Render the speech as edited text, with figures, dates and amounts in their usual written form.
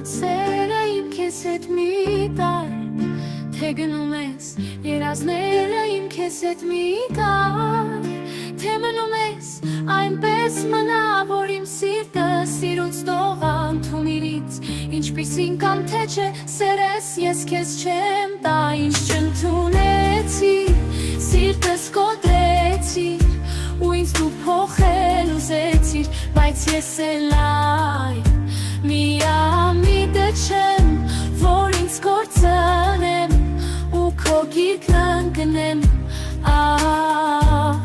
Այդ սերը իմ քեզ հետ մի տար Թե գնում ես երազները իմ քեզ հետ մի տար Թե մնում ես այնպես մնա Որ իմ սիրտը սիրուց տողա ընդունիրից Ինչպիսին կամ թե չէ սերես ես քեզ չեմ տա Ինչ չընդունեցի սիրտս կոտրեցիր Ու ինձ դու փոխել ուզեցիր Բայց ես էլ այն Միամիտը չեմ, որ ինձ կործանեմ Ու քո գիրկն ընկնեմ